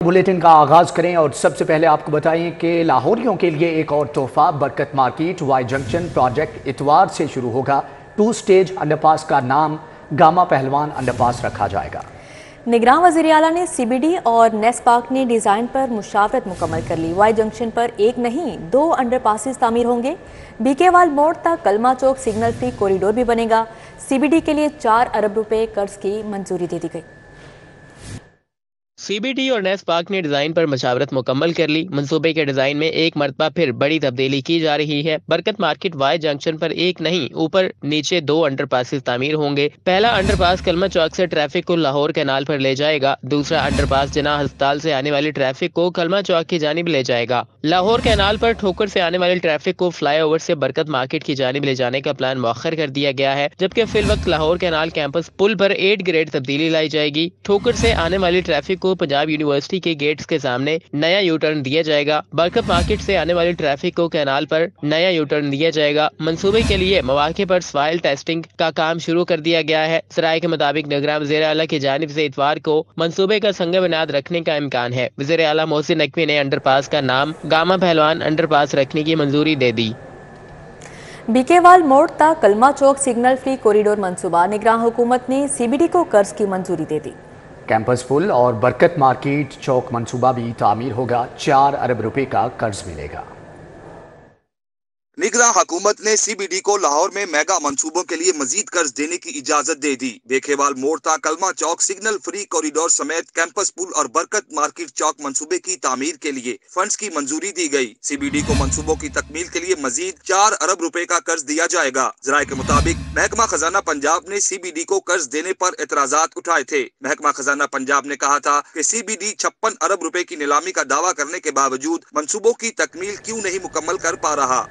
Bulletin का आगाज करें और सबसे पहले आपको बताएं कि लाहौरियों के लिए एक और तोहफा। बरकत मार्केट वाई जंक्शन प्रोजेक्ट इतवार से शुरू होगा। 2 स्टेज अंडरपास का नाम गामा पहलवान अंडरपास रखा जाएगा। निगरान वज़ीर आला ने CBD और नेस पार्क ने डिज़ाइन पर मुशावरत मुकम्मल कर ली। वाई जंक्शन पर एक नहीं 2 अंडरपासेस तामीर होंगे। बीकेवाल मोड़ तक कलमा चौक सिग्नल फ्री कॉरिडोर भी बनेगा। CBD के लिए 4 अरब रुपए कर्ज की मंजूरी दे दी गई। CBD और नेस पार्क ने डिजाइन पर मशावरत मुकम्मल कर ली। मंसूबे के डिजाइन में एक मरतबा फिर बड़ी तब्दीली की जा रही है। बरकत मार्केट वाई जंक्शन पर एक नहीं ऊपर नीचे 2 अंडरपासेस तामीर होंगे। पहला अंडरपास कलमा चौक से ट्रैफिक को लाहौर कैनाल पर ले जाएगा। दूसरा अंडरपास जिन्ना अस्पताल से आने वाली ट्रैफिक को कलमा चौक की जानिब ले जाएगा। लाहौर कैनाल पर ठोकर से आने वाली ट्रैफिक को फ्लाई ओवर से बरकत मार्केट की जानिब ले जाने का प्लान मौखर कर दिया गया है, जबकि फिल वक्त लाहौर कैनाल कैंपस पुल पर 8 ग्रेड तब्दीली लाई जाएगी। ठोकर से आने वाली ट्रैफिक को पंजाब यूनिवर्सिटी के गेट्स के सामने नया यू टर्न दिया जाएगा। बरकत मार्केट से आने वाली ट्रैफिक को कैनाल पर नया यू टर्न दिया जाएगा। मंसूबे के लिए मौके पर सॉइल टेस्टिंग का काम शुरू कर दिया गया है। सराय के मुताबिक निगरान वज़ीर आला की जानिब से इतवार को मंसूबे का संग बुनियाद रखने का इम्कान है। वज़ीर आला मोहसिन नकवी ने अंडरपास का नाम गामा पहलवान अंडरपास रखने की मंजूरी दे दी। बीकेवाल मोड़ तक कलमा चौक सिग्नल फ्री कॉरिडोर मंसूबा। निगरान हुकूमत ने CBD को कर्ज की मंजूरी दे दी। कैंपस पुल और बरकत मार्केट चौक मंसूबा भी तामीर होगा। 4 अरब रुपए का कर्ज मिलेगा। निगरान हुकूमत ने CBD को लाहौर में मेगा मंसूबों के लिए मजीद कर्ज देने की इजाजत दे दी। बेखेवाल मोड़ तक कलमा चौक सिग्नल फ्री कॉरिडोर समेत कैंपस पुल और बरकत मार्केट चौक मंसूबे की तामीर के लिए फंड्स की मंजूरी दी गई। CBD को मंसूबों की तकमील के लिए मजीद 4 अरब रुपए का कर्ज दिया जाएगा। जराये के मुताबिक महकमा खजाना पंजाब ने CBD को कर्ज देने पर एतराजात उठाए थे। महकमा खजाना पंजाब ने कहा था कि CBD 56 अरब रुपए की नीलामी का दावा करने के बावजूद मंसूबों की तकमील क्यों नहीं मुकम्मल कर पा रहा।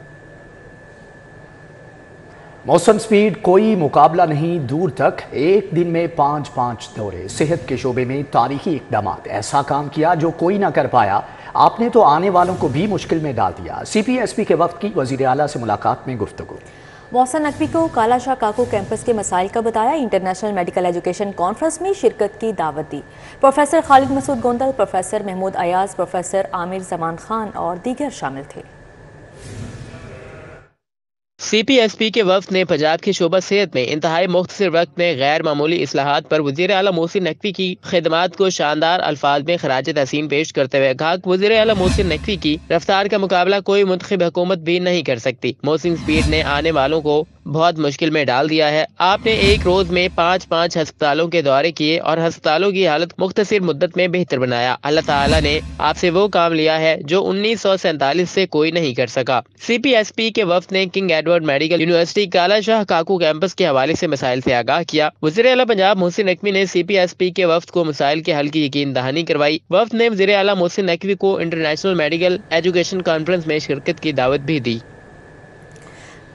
मौसम स्पीड कोई मुकाबला नहीं, दूर तक एक दिन में 5 दौरे। सेहत के शोबे में तारीखी इकदामात, ऐसा काम किया जो कोई ना कर पाया। आपने तो आने वालों को भी मुश्किल में डाल दिया। CPSP के वक्त की वज़ीर आला से मुलाकात में गुफ्तगू। मोहसिन नकवी को काला शाह काको कैंपस के मसाइल का बताया। इंटरनेशनल मेडिकल एजुकेशन कॉन्फ्रेंस में शिरकत की दावत दी। Professor Khalid Masood Gondal, professor Mahmood Ayaz, professor Aamir Zaman Khan और दीगर शामिल थे। CPSP के वफ्द ने पंजाब की शोबा सेहत में इंतहाई मुख्तसर वक्त में गैर मामूली इस्लाहात पर वज़ीर आला मोहसिन नकवी की खिदमात को शानदार अल्फाज में खराज तहसीन पेश करते हुए कहा कि वज़ीर आला मोहसिन नकवी की रफ्तार का मुकाबला कोई मुंतखब हुकूमत भी नहीं कर सकती। मोहसिन स्पीड ने आने वालों को बहुत मुश्किल में डाल दिया है। आपने एक रोज में 5 अस्पतालों के दौरे किए और अस्पतालों की हालत मुख्तसर मुद्दत में बेहतर बनाया। अल्लाह ताला ने आपसे वो काम लिया है जो 1947 से कोई नहीं कर सका। CPSP के वफ्द ने किंग एडवर्ड मेडिकल यूनिवर्सिटी काला शाह काकू कैंपस के हवाले से मसाइल से आगाह किया। वज़ीर आला पंजाब मोहसिन नकवी ने CPSP के वफ्द को मसाइल के हल की यकीन दहानी करवाई। वफ्द ने वज़ीर आला मोहसिन नकवी को इंटरनेशनल मेडिकल एजुकेशन कॉन्फ्रेंस में शिरकत की दावत भी दी।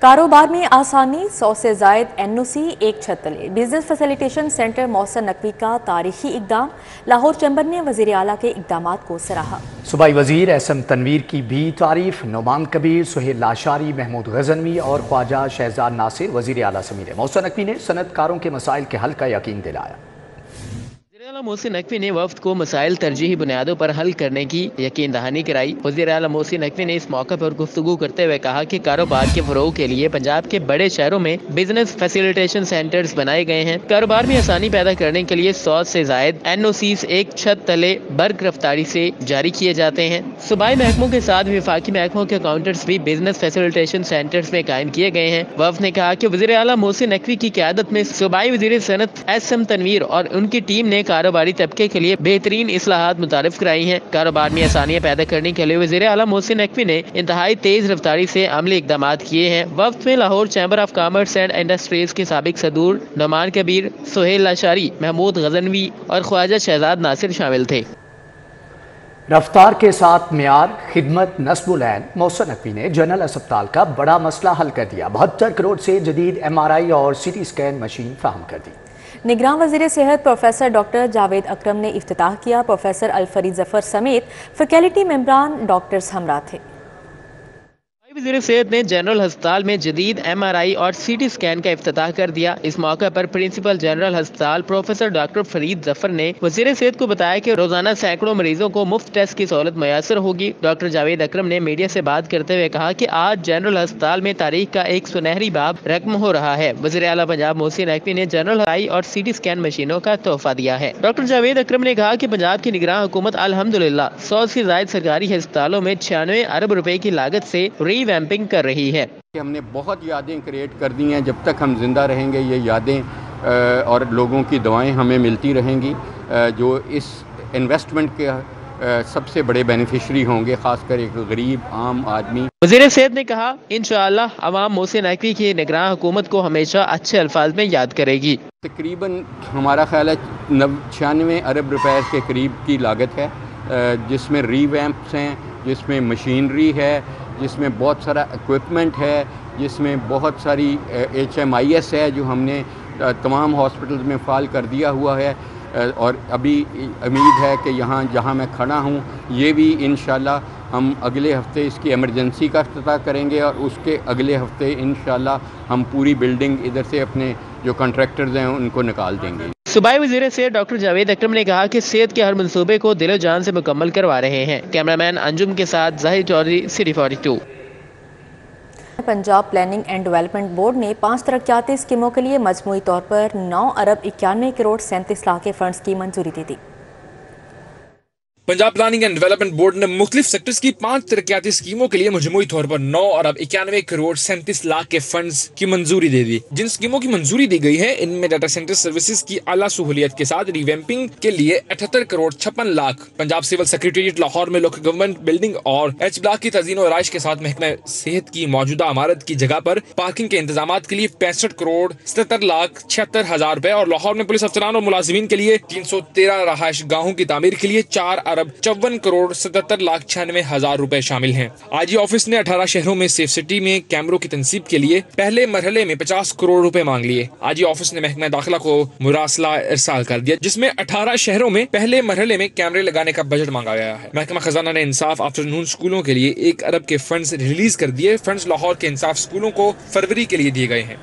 कारोबार में आसानी, 100 से जायद NOC एक छत तले। Business facilitation centre Mohsin Naqvi का तारीखी इकदाम। लाहौर चैम्बर ने वज़ीर आला के इकदामात को सराहा। सूबाई वज़ीर SM तनवीर की भी तारीफ। नोमान कबीर, सुहेल लाशारी, महमूद गजनवी और ख्वाजा शहजाद नासिर वज़ीर आला से मिले। मोहसिन नकवी ने सनतकारों के मसाइल के हल का यकीन दिलाया। वज़ीर आला मोहसिन नकवी ने वफ्द को मसाइल तरजीही बुनियादों पर हल करने की यकीन दहानी कराई। वज़ीर आला मोहसिन नकवी ने इस मौके पर गुफ्तगू करते हुए कहा कि कारोबार के फरोग के लिए पंजाब के बड़े शहरों में बिजनेस फैसिलिटेशन सेंटर्स बनाए गए हैं। कारोबार में आसानी पैदा करने के लिए 100 से जायद NOCs एक छत तले बर्क रफ्तारी से जारी किए जाते हैं। सूबाई महकमों के साथ विफाकी महकमों के काउंटर्स भी बिजनेस फैसिलिटेशन सेंटर्स में कायम किए गए हैं। वफ्द ने कहा कि वज़ीर आला मोहसिन नकवी की क़यादत में सूबाई वज़ीर सनत SM तनवीर और उनकी टीम ने कारोबारी तबके के लिए बेहतरीन इस्लाहात मुतारिफ कराई हैं। कारोबार में आसानियां पैदा करने के लिए वज़ीर आला मोहसिन नकवी ने इंतहाई तेज रफ्तारी से अमली इक़दामात किए हैं। वफ्द में Lahore chamber of commerce and industries के साबिक सदूर नोमान कबीर, सुहेल लाशारी, महमूद गजनवी और ख्वाजा शहजाद नासिर शामिल थे। रफ्तार के साथ मियार, खिदमत, नस्बुल-ऐन। मोहसिन नकवी ने जनरल अस्पताल का बड़ा मसला हल कर दिया। 72 करोड़ से जदीद MRI और CT स्कैन मशीन फराहम कर दी। निगरान वज़ीर सेहत प्रोफेसर डॉक्टर जावेद अकरम ने इफ्तिताह किया। प्रोफेसर अलफरीद जफर समेत फैकल्टी मेंबरान डॉक्टर्स हमरा थे। वज़ीर सेहत ने जनरल अस्पताल में जदीद MRI और CT स्कैन का इफ्तिताह कर दिया। इस मौके पर प्रिंसिपल जनरल अस्पताल प्रोफेसर डॉक्टर फरीद जफर ने वज़ीर सेहत को बताया कि रोजाना सैकड़ों मरीजों को मुफ्त टेस्ट की सहूलत मैसर होगी। डॉक्टर जावेद अकरम ने मीडिया से बात करते हुए कहा कि आज जनरल अस्पताल में तारीख का एक सुनहरी बाब रकम हो रहा है। वज़ीर आला पंजाब मोहसिन नकवी ने जनरल MRI और CT स्कैन मशीनों का तोहफा दिया है। डॉक्टर जावेद अकरम ने कहा कि पंजाब की निगरान हुकूमत अल्हम्दुलिल्लाह 100 से ज्यादा सरकारी अस्पतालों में 96 अरब रुपए की लागत से रीवैम्पिंग कर रही है। हमने बहुत यादें क्रिएट कर दी हैं। जब तक हम जिंदा रहेंगे ये यादें और लोगों की दुआएं हमें मिलती रहेंगी, जो इस इन्वेस्टमेंट के सबसे बड़े बेनिफिशरी होंगे, खासकर एक गरीब आम आदमी। वज़ीर सेहत ने कहा इंशाअल्लाह अवाम मोहसिन नकवी की निगरान हुकूमत को हमेशा अच्छे अल्फाज में याद करेगी। तकरीबन हमारा ख्याल है 96 अरब रुपए के करीब की लागत है, जिसमें रीवैम्प्स हैं, जिसमें मशीनरी है, जिसमें बहुत सारा इक्विपमेंट है, जिसमें बहुत सारी HMIS है जो हमने तमाम हॉस्पिटल्स में फ़ाल कर दिया हुआ है। और अभी उम्मीद है कि यहाँ जहाँ मैं खड़ा हूँ ये भी इंशाल्लाह हम अगले हफ्ते इसकी एमरजेंसी का इफ्तिताह करेंगे और उसके अगले हफ्ते इंशाल्लाह हम पूरी बिल्डिंग इधर से अपने जो कॉन्ट्रैक्टर्स हैं उनको निकाल देंगे। सूबाई वज़ीर सेहत डॉक्टर जावेद अकरम ने कहा कि सेहत के हर मंसूबे को दिलो जान से मुकम्मल करवा रहे हैं। कैमरामैन अंजुम के साथ Zahir Chaudhry, city 42। Punjab planning and development board ने 5 तरक्याती स्कीमों के लिए मजमूई तौर पर 9 अरब 91 करोड़ 37 लाख के फंड्स की मंजूरी दे दी। Punjab planning and development board ने मुख्तलिफ सेक्टर्स की 5 तरक्याती स्कीमों के लिए मजमूई तौर पर 9 अरब 91 करोड़ 37 लाख के फंड्स की मंजूरी दे दी। जिन स्कीमों की मंजूरी दी गई है इनमें डाटा सेंटर सर्विसेज की आला सहूलियत के साथ रिवैम्पिंग के लिए 78 करोड़ 56 लाख, पंजाब सिविल सेक्रेटेरिएट लाहौर में लोकल गवर्नमेंट बिल्डिंग और H ब्लॉक की तज़ीन और आइश के साथ महकमा सेहत की मौजूदा इमारत की जगह पर पार्किंग के इंतजाम के लिए 65 करोड़ 77 लाख 76 हजार रुपए और लाहौर में पुलिस अफसरान और मुलाजिमीन के लिए 313 रहायश गाहों की तामीर के लिए 4 अरब 54 करोड़ 77 लाख 96 हजार रुपए शामिल हैं। आईजी ऑफिस ने 18 शहरों में सेफ सिटी में कैमरों की तनसीब के लिए पहले मरहले में 50 करोड़ रुपए मांग लिए। आईजी ऑफिस ने महकमा दाखिला को मुरासला इरसाल कर दिया जिसमें 18 शहरों में पहले मरहले में कैमरे लगाने का बजट मांगा गया है। महकमा खजाना ने इंसाफ आफ्टरनून स्कूलों के लिए 1 अरब के फंड्स रिलीज कर दिए। फंड्स लाहौर के इंसाफ स्कूलों को फरवरी के लिए दिए गए हैं।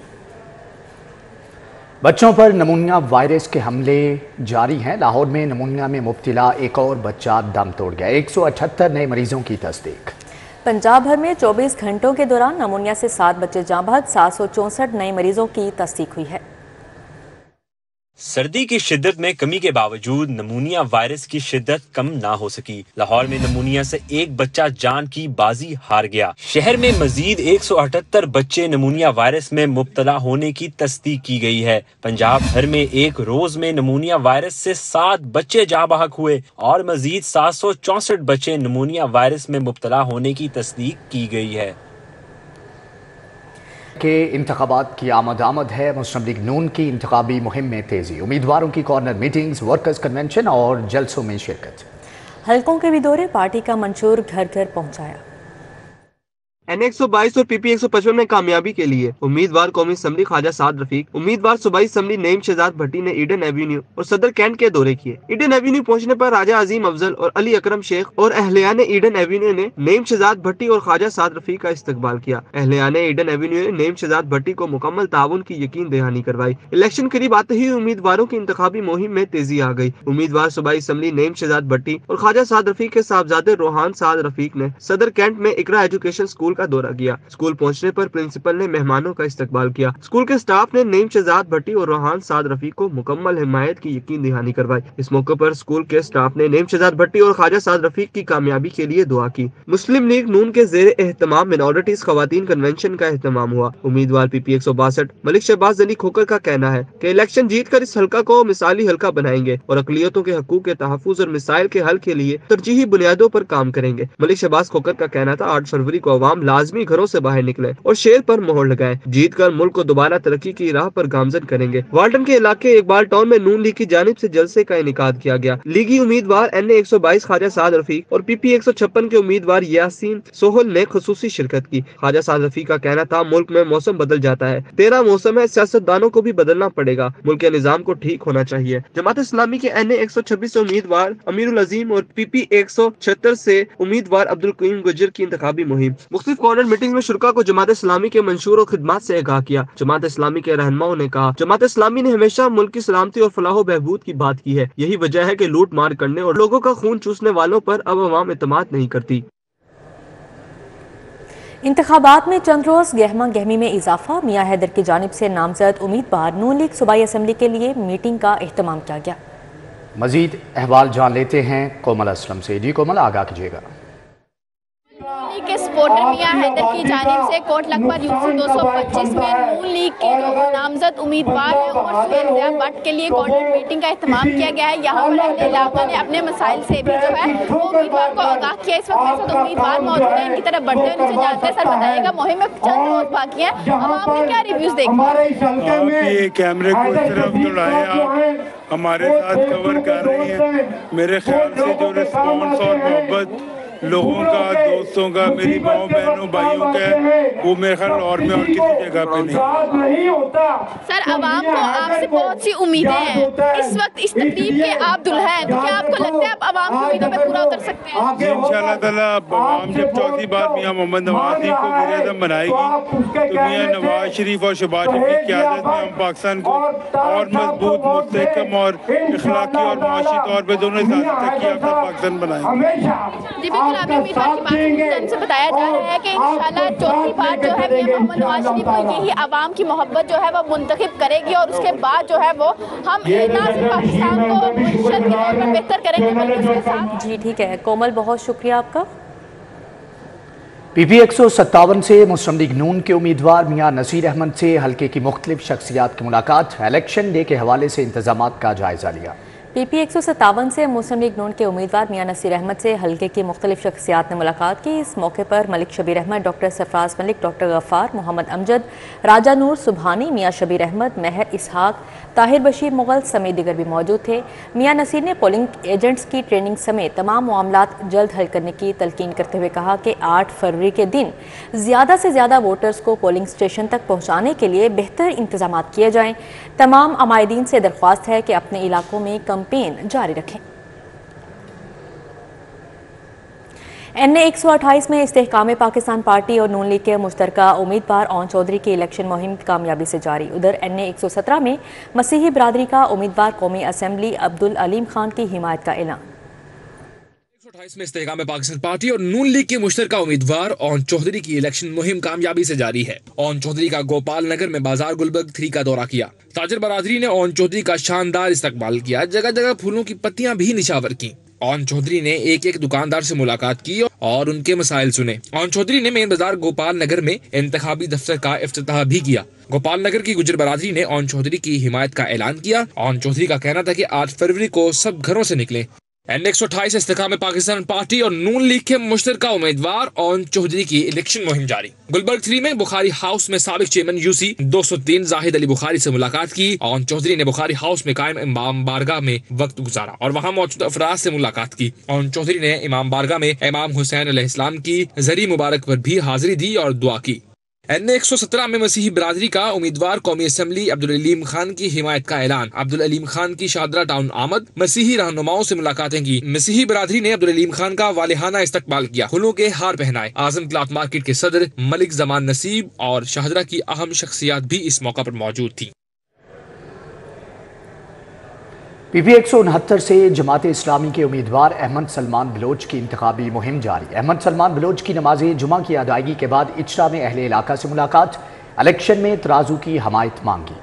बच्चों पर नमूनिया वायरस के हमले जारी हैं। लाहौर में नमूनिया में मुब्तला एक और बच्चा दम तोड़ गया। 178 नए मरीजों की तस्दीक। पंजाब भर में 24 घंटों के दौरान नमूनिया से 7 बच्चे जाँ बहक, 764 नए मरीजों की तस्दीक हुई है। सर्दी की शिद्दत में कमी के बावजूद नमूनिया वायरस की शिद्दत कम ना हो सकी। लाहौर में नमूनिया से एक बच्चा जान की बाजी हार गया। शहर में मजीद 178 बच्चे नमूनिया वायरस में मुब्तला होने की तस्दीक की गई है। पंजाब भर में एक रोज में नमूनिया वायरस से 7 बच्चे जाँ बहक हुए और मजीद 764 बच्चे नमूनिया वायरस में मुब्तला होने की तस्दीक की गई है। के इंतखाबात की आमद है। मुस्लिम लीग नून की इंतखाबी मुहिम में तेजी, उम्मीदवारों की कॉर्नर मीटिंग्स, वर्कर्स कन्वेंशन और जलसों में शिरकत। हलकों के भी दौरे, पार्टी का मंशूर घर घर पहुंचाया। N122 और PP 155 में कामयाबी के लिए उम्मीदवार कौमी असम्बली ख्वाजा साद रफीक, उम्मीदवार सूबाई असम्बली नईम शहजाद भट्टी ने ईडन एवेन्यू और सदर कैंट के दौरे किए। ईडन एवेन्यू पहुंचने पर राजा अजीम अफजल और अली अकरम शेख और अहलियान ईडन एवेन्यू ने नईम शहजाद भट्टी और ख्वाजा साद रफीक का इस्तकबाल किया। अहलियान ईडन एवेन्यू ने नईम शहजाद भट्टी को मुकम्मल ताउन की यकीन दहानी करवाई। इलेक्शन करीब आते ही उम्मीदवारों की इंतखाबी मुहिम में तेजी आ गई। उम्मीदवार सूबाई असम्बली नईम शहजाद भट्टी और ख्वाजा साद रफीक के साहबजादे रोहान साद रफीक ने सदर कैंट में इकरा एजुकेशन स्कूल का दौरा किया। स्कूल पहुंचने पर प्रिंसिपल ने मेहमानों का इस्तकबाल किया। स्कूल के स्टाफ ने नईम शहजाद भट्टी और रोहान साद रफीक को मुकम्मल हिमायत की यकीन दहानी करवाई। इस मौके पर स्कूल के स्टाफ ने नईम शहजाद भट्टी और ख्वाजा साद रफीक की कामयाबी के लिए दुआ की। मुस्लिम लीग नून के जेर एहतमाम मिनॉरिटीज खवातीन कन्वेंशन का एहतमाम हुआ। उम्मीदवार PP 162 मलिक शहबाज अली खोकर का कहना है कि इलेक्शन जीत कर इस हल्का को मिसाली हल्का बनाएंगे और अकलियतों के हकूक के तहफ़्फ़ुज़ और मिसाइल के हल के लिए तरजीही बुनियादों पर काम करेंगे। मलिक शहबाज खोकर का कहना था 8 फरवरी को अवाम लाजमी घरों से बाहर निकले और शेर पर मोहर लगाएं। जीत कर मुल्क को दोबारा तरक्की की राह पर गामजन करेंगे। वाल्टन के इलाके इकबाल टाउन में नून लीग की जानिब से जलसे का इनेकाद किया गया। लीगी उम्मीदवार NA 122 ख्वाजा साद रफीक और PP 156 के उम्मीदवार यासीन सोहल ने खुसूसी शिरकत की। ख्वाजा साद रफीक का कहना था मुल्क में मौसम बदल जाता है, 13 मौसम है, सियासतदानों को भी बदलना पड़ेगा, मुल्क के निजाम को ठीक होना चाहिए। जमात इस्लामी के NA 126 से उम्मीदवार अमीरुल अजीम और PP 176 से उम्मीदवार अब्दुल करीम गुजर की इंतखाबी मुहिम। मुख्तलिफ مختلف کارنر میٹنگ میں شرکا کو جماعت اسلامی کے منشور اور خدمات سے آگاہ کیا۔ جماعت اسلامی کے رہنماؤں نے کہا جماعت اسلامی نے ہمیشہ ملک کی سلامتی اور فلاح و بہبود کی بات کی ہے، یہی وجہ ہے کہ لوٹ مار کرنے اور لوگوں کا خون چوسنے والوں پر اب عوام اعتماد نہیں کرتی۔ انتخابات میں چند روز گہما گہمی میں اضافہ، میاں حیدر کی جانب سے نامزد امیدوار نون لیگ صوبائی اسمبلی کے لیے میٹنگ کا اہتمام کیا گیا۔ مزید احوال جان لیتے ہیں کومل اسلم سے۔ جی کومل، آگاہ کیجیے گا۔ کے سپورٹر میاں حیدر کی جانب سے کوٹ لکھپت یوسی 225 میں نون لیگ کے جو نامزد امیدوار ہیں عمر سہیل ضیاء بٹ کے لیے کارنر میٹنگ کا اہتمام کیا گیا ہے۔ یہاں پر اہل علاقہ نے اپنے مسائل سے بھی جو ہے وہ امیدوار کو آگاہ کیا۔ اس وقت میرے ساتھ امیدوار موجود ہیں، ان کی طرف بڑھتے ہوئے سے جانتے ہیں۔ سر بتائیے گا مہم میں چند روز باقی ہیں، عوام کے کیا ریویوز دیکھتے ہیں؟ آپ یہ کیمرے کو اس طرف دوڑائیں، آپ ہمارے ساتھ کور کر رہی ہیں۔ میرے خیال سے جو رسپانس اور محبت لوگوں کا، دوستوں کا، میری ماؤں بہنوں بھائیوں کا ہے، وہ میرے خیال اور میں اور کسی جگہ پہ نہیں ہوتا۔ سر عوام کو آپ سے بہت سی امیدیں ہیں، اس وقت اس تقریب کے آپ دلہا ہیں، تو کیا آپ کو لگتا ہے آپ عوام کی امیدوں پہ پورا اتر سکتے ہیں؟ جی انشاءاللہ تعالیٰ عوام جب چوتھی بار میاں محمد نواز شریف کو وزیر اعظم بنائے گی تو میاں نواز شریف اور شہباز شریف کی قیادت میں ہم پاکستان کو اور مضبوط، مستحکم اور اخلاقی اور معاشی طور پہ دونوں ترقی یافتہ پاکستان بنائیں گے۔ جی بالکل، آپ نے امیدوار کی بات سے بتایا جا رہا ہے کہ انشاءاللہ چوتھی بار جو ہے میاں محمد نواز شریف کو یہی عوام کی محبت جو ہے وہ منتخب کرے گی، اور اس کے بعد جو ہے وہ ہم نہ صرف پاکستان کو معیشت کے طور پر بہتر کریں گے بلکہ اس کے ساتھ۔ جی ٹھیک ہے کومل، بہت شکریہ آپ کا۔ پی پی 157 سے مسلم لیگ نون کے امیدوار میاں نصیر احمد سے حلقے کی مختلف شخصیات کی ملاقات، الیکشن ڈے کے حوالے سے انتظامات کا جائزہ لیا۔ پی پی 157 سے مسلم لیگ نون کے امیدوار میاں نصیر احمد سے حلقے کی مختلف شخصیات نے ملاقات کی۔ اس موقع پر ملک شبیر احمد، ڈاکٹر سرفراز ملک، ڈاکٹر غفار، محمد امجد، راجہ نور سبحانی، میاں شبیر احمد، مہر اسحاق، طاہر بشیر مغل سمیت دیگر بھی موجود تھے۔ میاں نصیر نے پولنگ ایجنٹس کی ٹریننگ سمیت تمام معاملات جلد حل کرنے کی تلقین کرتے ہوئے کہا کہ 8 فروری کے دن زیادہ سے زیادہ ووٹرز کو پولنگ اسٹیشن تک پہنچانے کے لیے بہتر انتظامات کیے جائیں۔ تمام عمائدین سے درخواست ہے کہ اپنے علاقوں میں کیمپین جاری رکھیں۔ این اے 128 میں استحکام پاکستان پارٹی اور نون لیگ کے مشترکہ امیدوار اون چودھری کی الیکشن مہم کامیابی سے جاری۔ ادھر این اے 117 میں مسیحی برادری کا امیدوار قومی اسمبلی عبدالعلیم خان کی حمایت کا اعلان۔ 128 میں استحکام پاکستان پارٹی اور نون لیگ کے مشترکہ امیدوار اون چودھری کی الیکشن مہم کامیابی سے جاری ہے۔ اون چودھری کا گوپال نگر میں بازار گلبرگ 3 کا دورہ کیا۔ تاجر برادری نے اون چودھری کا شاندار استقبال کیا، جگہ جگہ پھولوں کی پتیاں بھی نشاور کی۔ اون چودھری نے ایک ایک دکاندار سے ملاقات کی اور ان کے مسائل سنے۔ اون چودھری نے مین بازار گوپال نگر میں انتخابی دفتر کا افتتاح بھی کیا۔ گوپال نگر کی گجر برادری نے اون چودھری کی حمایت کا اعلان کیا۔ اون چودھری کا کہنا تھا کہ 8 فروری کو سب گھروں سے نکلیں۔ این 128 استحکام پاکستان پارٹی اور نون لیگ کے مشترکہ امیدوار اون چودھری کی الیکشن مہم جاری۔ گلبرگ 3 میں بخاری ہاؤس میں سابق چیئرمین یوسی 203 زاہد علی بخاری سے ملاقات کی۔ اون چودھری نے بخاری ہاؤس میں قائم امام بارگاہ میں وقت گزارا اور وہاں موجود افراد سے ملاقات کی۔ اون چودھری نے امام بارگاہ میں امام حسین علیہ السلام کی زری مبارک پر بھی حاضری دی اور دعا کی۔ این 117 میں مسیحی برادری کا امیدوار قومی اسمبلی عبدالعلیم خان کی حمایت کا اعلان۔ عبدالعلیم خان کی شادرہ ٹاؤن آمد، مسیحی رہنماؤں سے ملاقاتیں کی۔ مسیحی برادری نے عبدالعلیم خان کا والہانہ استقبال کیا، پھولوں کے ہار پہنائے۔ اعظم کلاتھ مارکیٹ کے صدر ملک زمان نصیب اور شاہدرہ کی اہم شخصیات بھی اس موقع پر موجود تھیں۔ پی پی 169 سے جماعت اسلامی کے امیدوار احمد سلمان بلوچ کی انتخابی مہم جاری۔ احمد سلمان بلوچ کی نماز جمعہ کی ادائیگی کے بعد اچرا میں اہل علاقہ سے ملاقات، الیکشن میں ترازو کی حمایت مانگی۔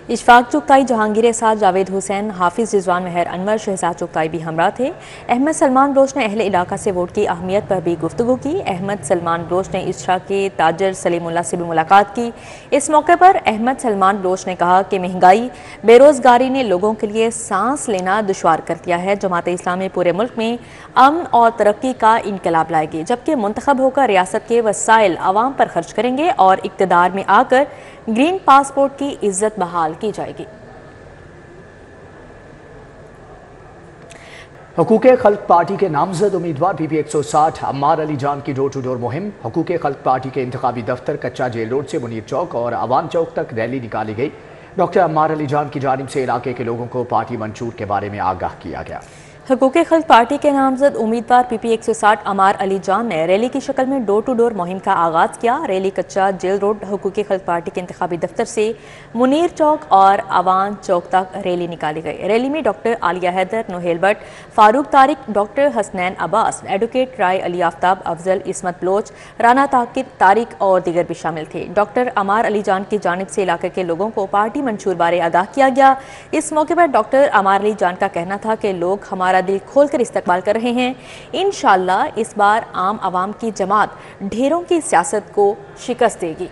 اشفاق چغتائی، جہانگیر اسحاق، جاوید حسین، حافظ رضوان مہر انور، شہزاد چغتائی بھی ہمراہ تھے۔ احمد سلمان بلوچ نے اہل علاقہ سے ووٹ کی اہمیت پر بھی گفتگو کی۔ احمد سلمان بلوچ نے اشرا کے تاجر سلیم اللہ سے بھی ملاقات کی۔ اس موقع پر احمد سلمان بلوچ نے کہا کہ مہنگائی، بے روزگاری نے لوگوں کے لیے سانس لینا دشوار کر دیا ہے۔ جماعت اسلامی پورے ملک میں امن اور ترقی کا انقلاب لائے گی، جبکہ منتخب ہو کر ریاست کے وسائل عوام پر خرچ کریں گے اور اقتدار میں آ کر گرین پاسپورٹ کی عزت بحال کی جائے گی۔ حقوق خلق پارٹی کے نامزد امیدوار پی پی 160 عمار علی جان کی ڈور ٹو ڈور مہم۔ حقوق خلق پارٹی کے انتخابی دفتر کچا جیل روڈ سے منیر چوک اور عوان چوک تک ریلی نکالی گئی۔ ڈاکٹر عمار علی جان کی جانب سے علاقے کے لوگوں کو پارٹی منشور کے بارے میں آگاہ کیا گیا۔ حقوق خلق پارٹی کے نامزد امیدوار پی پی 160 عمار علی جان نے ریلی کی شکل میں ڈور ٹو ڈور مہم کا آغاز کیا۔ ریلی کچا جیل روڈ حقوق خلق پارٹی کے انتخابی دفتر سے منیر چوک اور عوان چوک تک ریلی نکالی گئی۔ ریلی میں doctor Alia Haider, Noheel Butt, Farooq Tariq, doctor Hasnain Abbas, advocate Rai Ali Aftab, Afzal, Ismat Baloch, Rana Tariq اور دیگر بھی شامل تھے۔ ڈاکٹر عمار علی جان کی جانب سے علاقے کے لوگوں کو پارٹی منشور بارے آگاہ کیا گیا۔ اس موقع پر ڈاکٹر عمار علی جان کا کہنا تھا کہ لوگ ہمارا دل کھول کر استقبال کر رہے ہیں۔ انشاءاللہ اس بار عام عوام کی جماعت ڈھیروں کی سیاست کو شکست دے گی۔